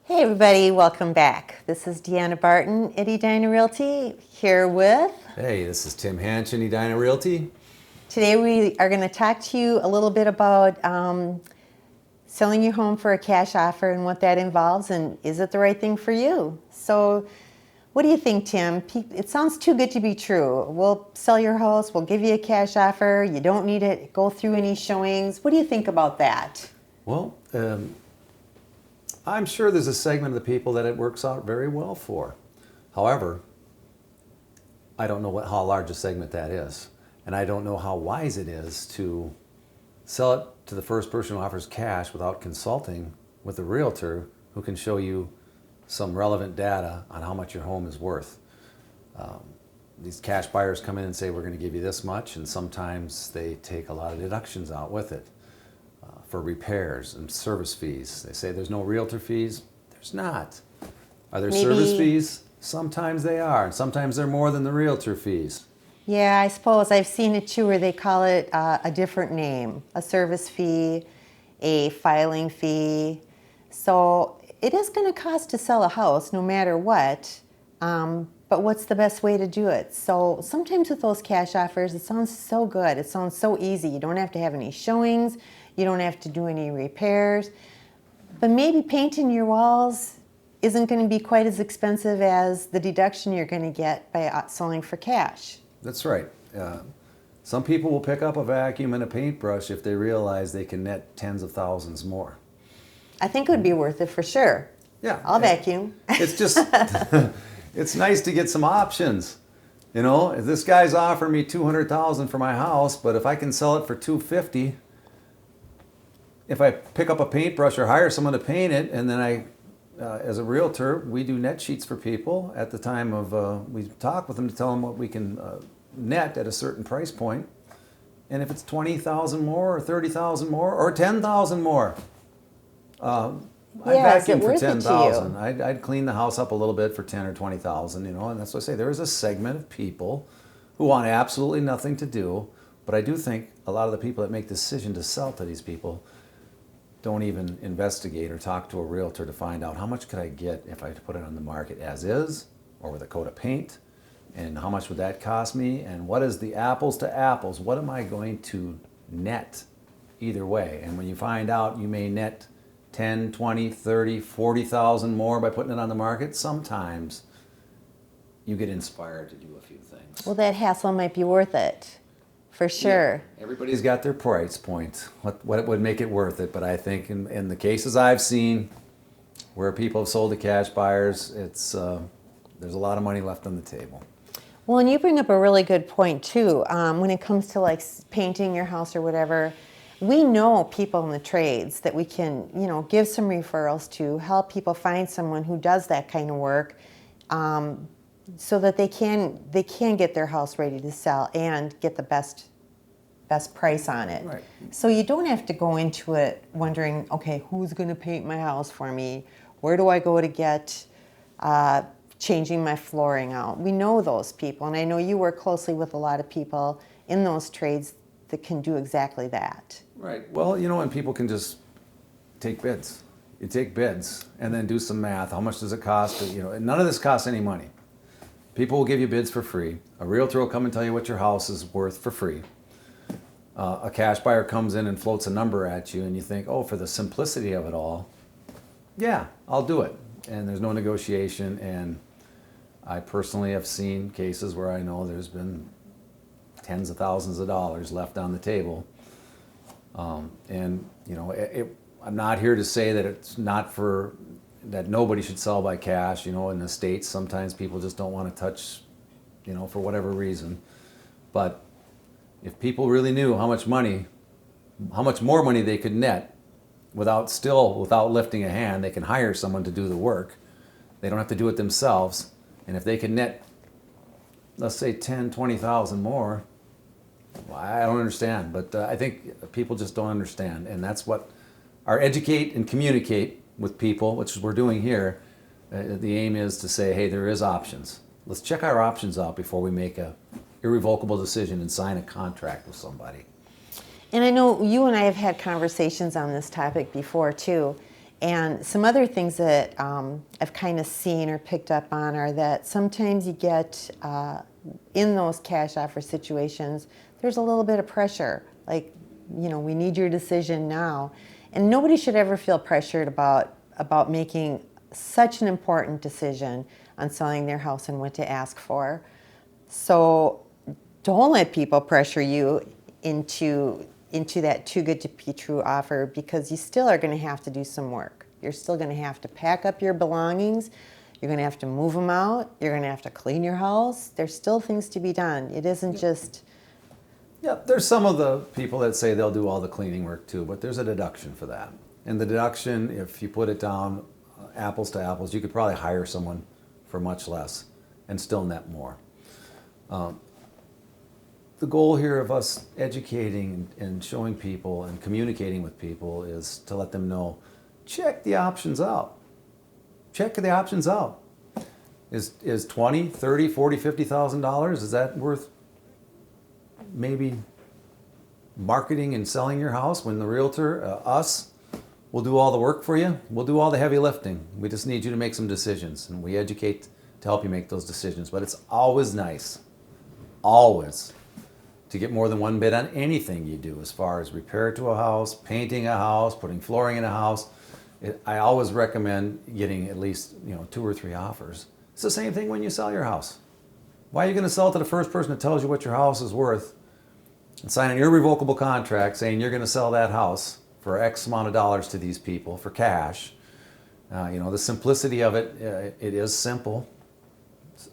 Hey everybody, welcome back. This is Deanna Barton, Edina Realty, here with... Hey, this is Tim Hanschen, Edina Realty. Today we are going to talk to you a little bit about selling your home for a cash offer and what that involves, and is it the right thing for you? So what do you think, Tim? It sounds too good to be true. We'll sell your house, we'll give you a cash offer, you don't need to go through any showings. What do you think about that? Well, I'm sure there's a segment of the people that it works out very well for. However, I don't know how large a segment that is. And I don't know how wise it is to sell it to the first person who offers cash without consulting with a realtor who can show you some relevant data on how much your home is worth. These cash buyers come in and say, we're going to give you this much, and sometimes they take a lot of deductions out with it for repairs and service fees. They say there's no realtor fees. There's not. Are there service fees? Sometimes they are, and sometimes they're more than the realtor fees. Yeah, I suppose I've seen it too where they call it a different name, a service fee, a filing fee. So it is going to cost to sell a house no matter what, but what's the best way to do it? So sometimes with those cash offers, it sounds so good. It sounds so easy. You don't have to have any showings. You don't have to do any repairs. But maybe painting your walls isn't going to be quite as expensive as the deduction you're going to get by selling for cash. That's right. Some people will pick up a vacuum and a paintbrush if they realize they can net tens of thousands more. I think it would be worth it for sure. Yeah. I'll vacuum. It's just, it's nice to get some options. You know, if this guy's offering me $200,000 for my house, but if I can sell it for $250,000, if I pick up a paintbrush or hire someone to paint it, and then as a realtor, we do net sheets for people at the time of, we talk with them to tell them what we can net at a certain price point. And if it's $20,000 more or $30,000 more or $10,000 more, I'd vacuum for $10,000. I'd clean the house up a little bit for $10,000 or $20,000, you know, and that's what I say. There is a segment of people who want absolutely nothing to do, but I do think a lot of the people that make the decision to sell to these people don't even investigate or talk to a realtor to find out how much could I get if I put it on the market as is or with a coat of paint, and how much would that cost me, and what is the apples to apples, what am I going to net either way. And when you find out you may net 10, 20, 30, 40,000 more by putting it on the market, sometimes you get inspired to do a few things. Well, that hassle might be worth it. For sure. Yeah, everybody's got their price point, what would make it worth it. But I think in the cases I've seen where people have sold to cash buyers, it's there's a lot of money left on the table. Well, and you bring up a really good point too. When it comes to like painting your house or whatever, we know people in the trades that we can, you know, give some referrals to, help people find someone who does that kind of work. So that they can get their house ready to sell and get the best price on it. Right. So you don't have to go into it wondering, okay, who's going to paint my house for me? Where do I go to get changing my flooring out? We know those people, and I know you work closely with a lot of people in those trades that can do exactly that. Right. Well, you know, and people can just take bids. You take bids and then do some math. How much does it cost? You know, none of this costs any money. People will give you bids for free. A realtor will come and tell you what your house is worth for free. A cash buyer comes in and floats a number at you, and you think, oh, for the simplicity of it all, yeah, I'll do it. And there's no negotiation. And I personally have seen cases where I know there's been tens of thousands of dollars left on the table. And, you know, I'm not here to say that it's not that nobody should sell by cash. You know, in the States, sometimes people just don't want to touch, you know, for whatever reason. But if people really knew how much more money they could net without lifting a hand, they can hire someone to do the work. They don't have to do it themselves. And if they can net, let's say 10, 20,000 more, well, I don't understand. But I think people just don't understand. And that's what our educate and communicate with people, which we're doing here. The aim is to say, hey, there is options. Let's check our options out before we make a irrevocable decision and sign a contract with somebody. And I know you and I have had conversations on this topic before too. And some other things that I've kind of seen or picked up on are that sometimes you get in those cash offer situations, there's a little bit of pressure. Like, we need your decision now. And nobody should ever feel pressured about making such an important decision on selling their house and what to ask for. So don't let people pressure you into that too good to be true offer, because you still are going to have to do some work. You're still going to have to pack up your belongings. You're going to have to move them out. You're going to have to clean your house. There's still things to be done. It isn't just... Yeah, there's some of the people that say they'll do all the cleaning work too, but there's a deduction for that. And the deduction, if you put it down apples to apples, you could probably hire someone for much less and still net more. The goal here of us educating and showing people and communicating with people is to let them know, check the options out. Check the options out. Is $20, $30, $40, $50,000, is that worth maybe marketing and selling your house when the realtor, us, will do all the work for you? We'll do all the heavy lifting. We just need you to make some decisions, and we educate to help you make those decisions. But it's always nice, always, to get more than one bid on anything you do, as far as repair to a house, painting a house, putting flooring in a house. I always recommend getting at least 2 or 3 offers. It's the same thing when you sell your house. Why are you going to sell it to the first person that tells you what your house is worth and sign an irrevocable contract saying you're going to sell that house for X amount of dollars to these people for cash? The simplicity of it, it is simple,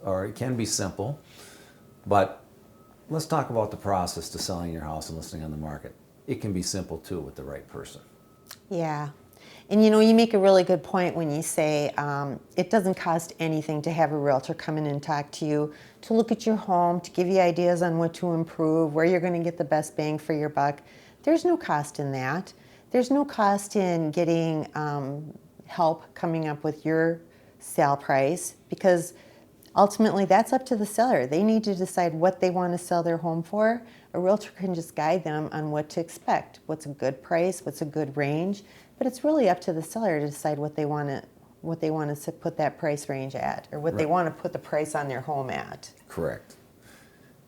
or it can be simple, but let's talk about the process to selling your house and listing on the market. It can be simple too with the right person. Yeah. And you make a really good point when you say it doesn't cost anything to have a realtor come in and talk to you, to look at your home, to give you ideas on what to improve, where you're going to get the best bang for your buck. There's no cost in that. There's no cost in getting help coming up with your sale price, because ultimately that's up to the seller. They need to decide what they want to sell their home for. A realtor can just guide them on what to expect, what's a good price, what's a good range, but it's really up to the seller to decide what they want to put that price range at, or what they want to put the price on their home at. Correct.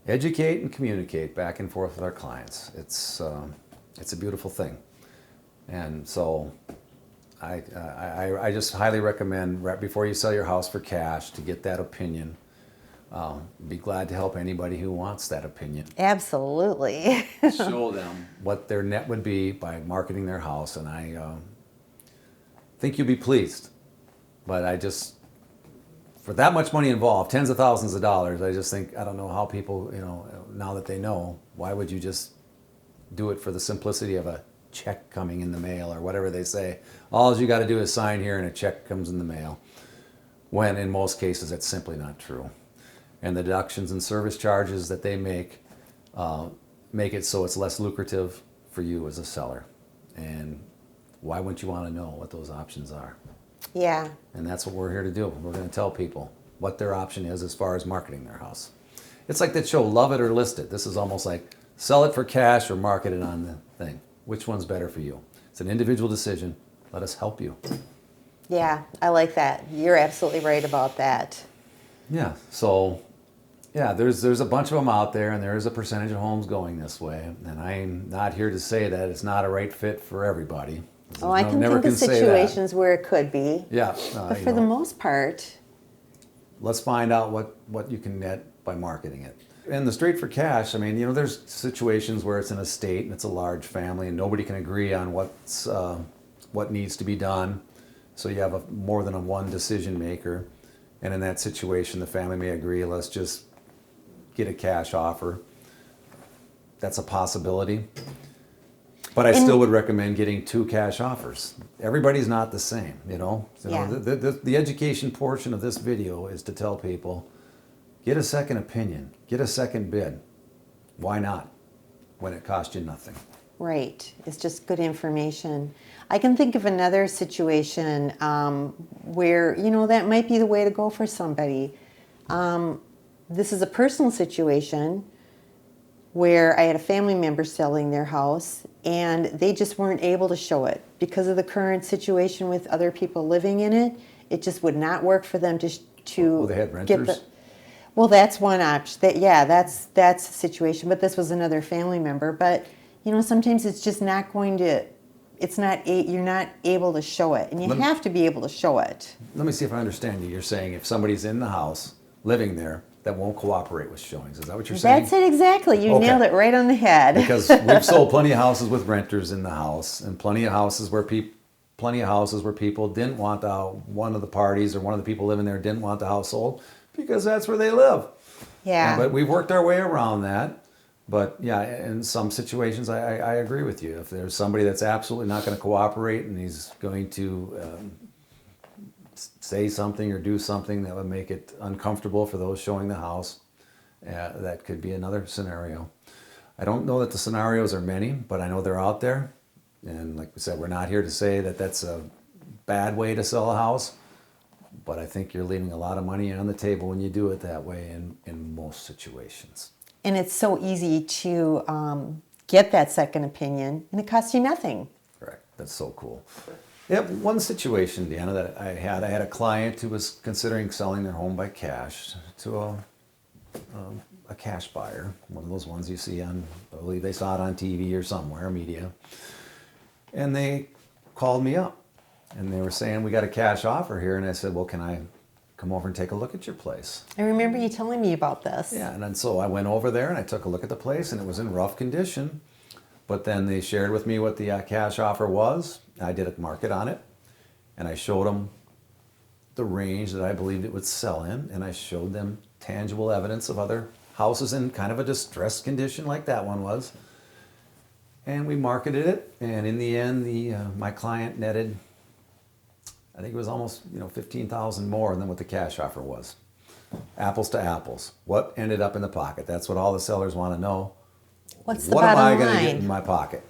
Educate and communicate back and forth with our clients. It's a beautiful thing. And so I just highly recommend, right before you sell your house for cash, to get that opinion. Be glad to help anybody who wants that opinion. Absolutely. Show them what their net would be by marketing their house, and I think you'll be pleased. But for that much money involved, tens of thousands of dollars, I just think, I don't know how people, now that they know, why would you just do it for the simplicity of a check coming in the mail or whatever they say? All you got to do is sign here and a check comes in the mail, when in most cases that's simply not true. And the deductions and service charges that they make it so it's less lucrative for you as a seller. And why wouldn't you want to know what those options are? Yeah. And that's what we're here to do. We're going to tell people what their option is as far as marketing their house. It's like that show, Love It or List It. This is almost like sell it for cash or market it on the thing. Which one's better for you? It's an individual decision. Let us help you. Yeah, I like that. You're absolutely right about that. Yeah, so yeah, there's a bunch of them out there, and there is a percentage of homes going this way. And I'm not here to say that it's not a right fit for everybody. I can think of situations where it could be. Yeah. But for the most part, let's find out what you can net by marketing it. And the straight for cash, there's situations where it's an estate and it's a large family and nobody can agree on what needs to be done. So you have more than one decision maker. And in that situation, the family may agree, let's just get a cash offer. That's a possibility. But I still would recommend getting 2 cash offers. Everybody's not the same, So Yeah. The education portion of this video is to tell people, get a second opinion, get a second bid. Why not? When it costs you nothing. right, it's just good information. I can think of another situation where, that might be the way to go for somebody. This is a personal situation. where I had a family member selling their house and they just weren't able to show it because of the current situation with other people living in it. It just would not work for them to Well, they had get renters? the. Well, that's one option. That's the situation. But this was another family member. But sometimes it's just not going to. It's not. You're not able to show it, and you have to be able to show it. Let me see if I understand you. You're saying if somebody's in the house, living there, that won't cooperate with showings. Is that what you're saying? That's it exactly. You Okay. nailed it right on the head. Because we've sold plenty of houses with renters in the house, and plenty of houses where people didn't want one of the parties or one of the people living there didn't want the house sold because that's where they live. Yeah. But we've worked our way around that. But yeah, in some situations, I agree with you. If there's somebody that's absolutely not going to cooperate and he's going to say something or do something that would make it uncomfortable for those showing the house, that could be another scenario. I don't know that the scenarios are many, but I know they're out there. And like we said, we're not here to say that that's a bad way to sell a house, but I think you're leaving a lot of money on the table when you do it that way in most situations. And it's so easy to get that second opinion, and it costs you nothing. Correct. That's so cool. Yep. One situation, Deanna, that I had a client who was considering selling their home by cash to a cash buyer, one of those ones you see on, I believe they saw it on TV or somewhere, media. And they called me up and they were saying, we got a cash offer here. And I said, well, can I come over and take a look at your place? I remember you telling me about this. Yeah, and then so I went over there and I took a look at the place and it was in rough condition. But then they shared with me what the cash offer was. I did a market on it and I showed them the range that I believed it would sell in, and I showed them tangible evidence of other houses in kind of a distressed condition like that one was. And we marketed it, and in the end, my client netted, I think it was almost $15,000 more than what the cash offer was. Apples to apples. What ended up in the pocket? That's what all the sellers want to know. What's the What am I bottom going to get line? in my pocket?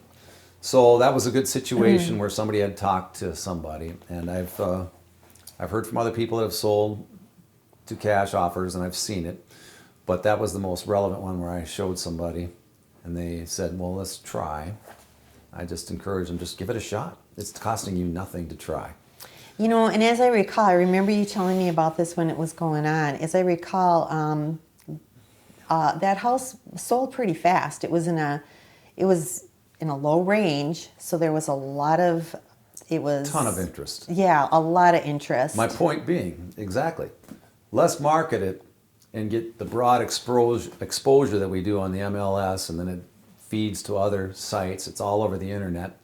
So that was a good situation where somebody had talked to somebody, and I've heard from other people that have sold to cash offers, and I've seen it. But that was the most relevant one where I showed somebody, and they said, "Well, let's try." I just encourage them, just give it a shot. It's costing you nothing to try. And as I recall, I remember you telling me about this when it was going on. As I recall, that house sold pretty fast. It was in a low range, so there was a lot of, Ton of interest. Yeah, a lot of interest. My point being, exactly, let's market it and get the broad exposure that we do on the MLS, and then it feeds to other sites. It's all over the internet,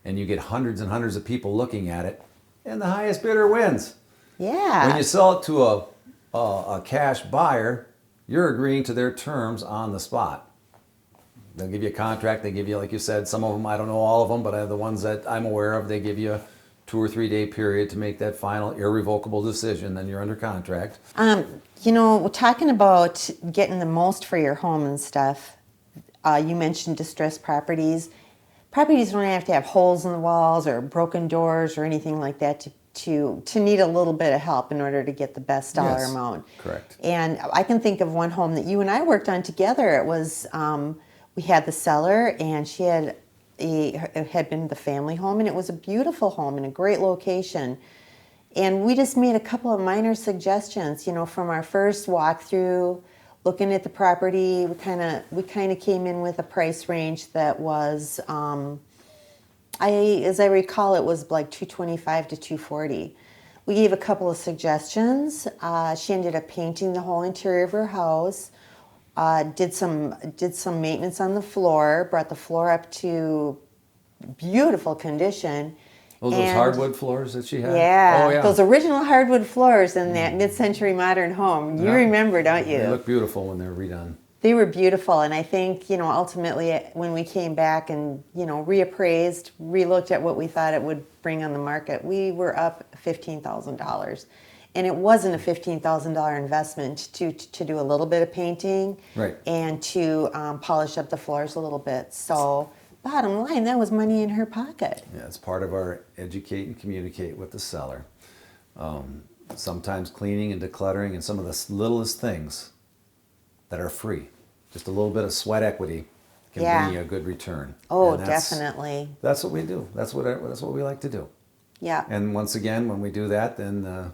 and you get hundreds and hundreds of people looking at it, and the highest bidder wins. Yeah. When you sell it to a cash buyer, you're agreeing to their terms on the spot. They'll give you a contract. They give you, like you said, some of them, I don't know all of them, but the ones that I'm aware of, they give you a 2 or 3 day period to make that final irrevocable decision. Then you're under contract. Talking about getting the most for your home and stuff, you mentioned distressed properties. Properties don't have to have holes in the walls or broken doors or anything like that to need a little bit of help in order to get the best dollar Yes, amount. correct. And I can think of one home that you and I worked on together. It was, we had the seller, and it had been the family home, and it was a beautiful home in a great location. And we just made a couple of minor suggestions, from our first walkthrough, looking at the property. We kind of came in with a price range that was, as I recall, it was like $225 to $240. We gave a couple of suggestions. She ended up painting the whole interior of her house. Did some maintenance on the floor. Brought the floor up to beautiful condition. Those hardwood floors that she had? Yeah, Oh, yeah. those original hardwood floors in that mid-century modern home. You remember, don't you? They look beautiful when they're redone. They were beautiful, and I think, ultimately when we came back and, reappraised, relooked at what we thought it would bring on the market, we were up $15,000. And it wasn't a $15,000 investment to do a little bit of painting, Right. and to polish up the floors a little bit. So bottom line, that was money in her pocket. Yeah, it's part of our educate and communicate with the seller. Sometimes cleaning and decluttering and some of the littlest things that are free Just a little bit of sweat equity can Yeah. bring you a good return. Oh, And that's- definitely. That's what we do. That's what we like to do. Yeah. And once again, when we do that, then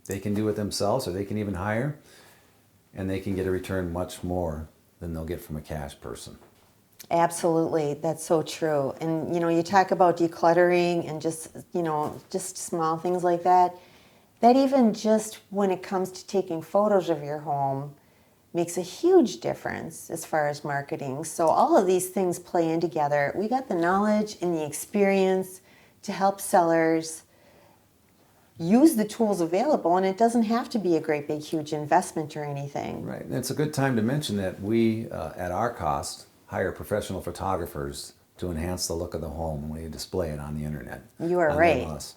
they can do it themselves, or they can even hire, and they can get a return much more than they'll get from a cash person. Absolutely, that's so true. And you talk about decluttering and just small things like that. That even just when it comes to taking photos of your home makes a huge difference as far as marketing. So all of these things play in together. We got the knowledge and the experience to help sellers use the tools available, and it doesn't have to be a great big huge investment or anything. Right. And it's a good time to mention that we, at our cost, hire professional photographers to enhance the look of the home when we display it on the internet. You are on right. MLS.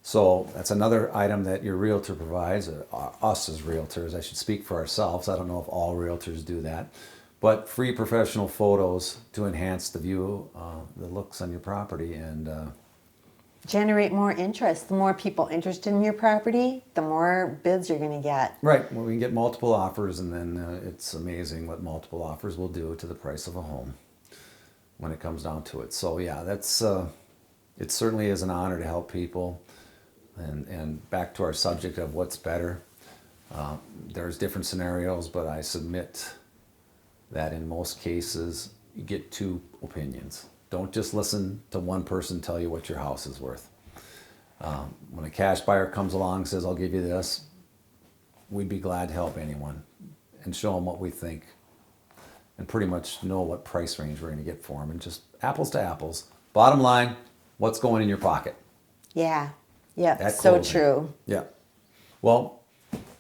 So that's another item that your realtor provides, us as realtors. I should speak for ourselves. I don't know if all realtors do that. But free professional photos to enhance the view, the looks on your property, and Generate more interest. The more people interested in your property, the more bids you're going to get. right, well, we can get multiple offers, and then it's amazing what multiple offers will do to the price of a home when it comes down to it. So yeah, that's it certainly is an honor to help people. And back to our subject of what's better, there's different scenarios, but I submit that in most cases you get two opinions. Don't just listen to one person tell you what your house is worth. When a cash buyer comes along and says, I'll give you this, we'd be glad to help anyone and show them what we think and pretty much know what price range we're going to get for them. And just apples to apples. Bottom line, what's going in your pocket? Yeah. Yeah. At So closing. true. Yeah. Well,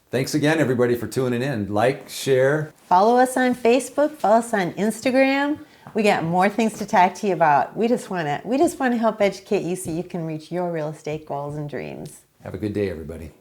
thanks again, everybody, for tuning in. Like, share. Follow us on Facebook. Follow us on Instagram. We got more things to talk to you about. We just want to help educate you so you can reach your real estate goals and dreams. Have a good day, everybody.